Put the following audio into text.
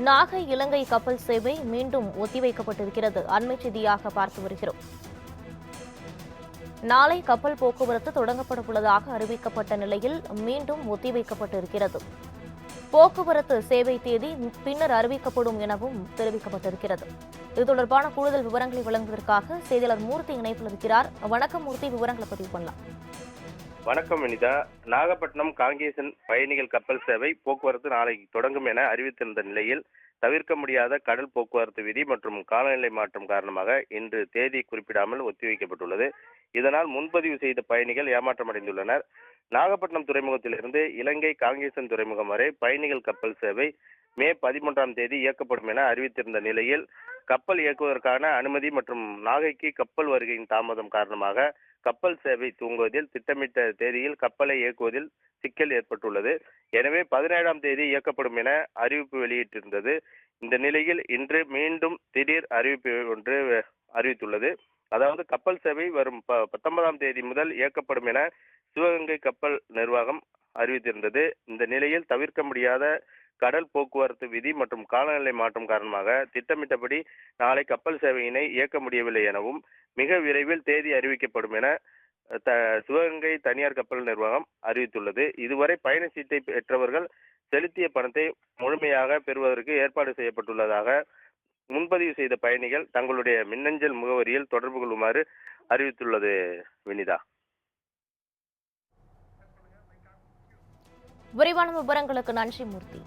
நாகை இலங்கை கப்பல் சேவை மீண்டும் ஒத்திவைக்கப்பட்டிருக்கிறது. அண்மை செய்தியாக பார்த்து வருகிறோம். நாளை கப்பல் போக்குவரத்து தொடங்கப்பட உள்ளதாக அறிவிக்கப்பட்ட நிலையில் மீண்டும் ஒத்திவைக்கப்பட்டிருக்கிறது. போக்குவரத்து சேவை தேதி பின்னர் அறிவிக்கப்படும் எனவும் தெரிவிக்கப்பட்டிருக்கிறது. இது தொடர்பான கூடுதல் விவரங்களை வழங்குவதற்காக செய்தியாளர் மூர்த்தி இணைப்பில் இருக்கிறார். வணக்கம் மூர்த்தி, விவரங்களை பதிவு பண்ணலாம். வணக்கம் வினிதா. நாகப்பட்டினம் காங்கேசன் பயணிகள் கப்பல் சேவை போக்குவரத்து நாளை தொடங்கும் என அறிவித்திருந்த நிலையில் தவிர்க்க முடியாத கடல் போக்குவரத்து விதி மற்றும் காலநிலை மாற்றம் காரணமாக இன்று தேதி குறிப்பிடாமல் ஒத்திவைக்கப்பட்டுள்ளது. இதனால் முன்பதிவு செய்த பயணிகள் ஏமாற்றமடைந்துள்ளனர். நாகப்பட்டினம் துறைமுகத்திலிருந்து இலங்கை காங்கேசன் துறைமுகம் வரை பயணிகள் கப்பல் சேவை மே 13ஆம் தேதி இயக்கப்படும் என அறிவித்திருந்த நிலையில் கப்பல் இயக்குவதற்கான அனுமதி மற்றும் நாகைக்கு கப்பல் வருகையின் தாமதம் காரணமாக கப்பல் சேவை துவங்குவதில் திட்டமிட்ட தேதியில் கப்பலை இயக்குவதில் சிக்கல் ஏற்பட்டுள்ளது. எனவே 17ஆம் தேதி இயக்கப்படும் என அறிவிப்பு வெளியிட்டிருந்தது. இந்த நிலையில் இன்று மீண்டும் திடீர் அறிவிப்பு ஒன்று அறிவித்துள்ளது. அதாவது கப்பல் சேவை வரும் 19ஆம் தேதி முதல் இயக்கப்படும் என சிவகங்கை கப்பல் நிர்வாகம் அறிவித்திருந்தது. இந்த நிலையில் தவிர்க்க முடியாத கடல் போக்குவரத்து விதி மற்றும் காலநிலை மாற்றம் காரணமாக திட்டமிட்டபடி நாளை கப்பல் சேவையினை இயக்க முடியவில்லை எனவும் மிக விரைவில் தேதி அறிவிக்கப்படும் என சிவகங்கை தனியார் கப்பல் நிர்வாகம் அறிவித்துள்ளது. இதுவரை பயண சீட்டை பெற்றவர்கள் செலுத்திய பணத்தை முழுமையாக பெறுவதற்கு ஏற்பாடு செய்யப்பட்டுள்ளதாக முன்பதிவு செய்த பயணிகள் தங்களுடைய மின்னஞ்சல் முகவரியில் தொடர்பு கொள்ளுமாறு அறிவித்துள்ளது. வினிதா, விரிவான விவரங்களுக்கு நன்றி மூர்த்தி.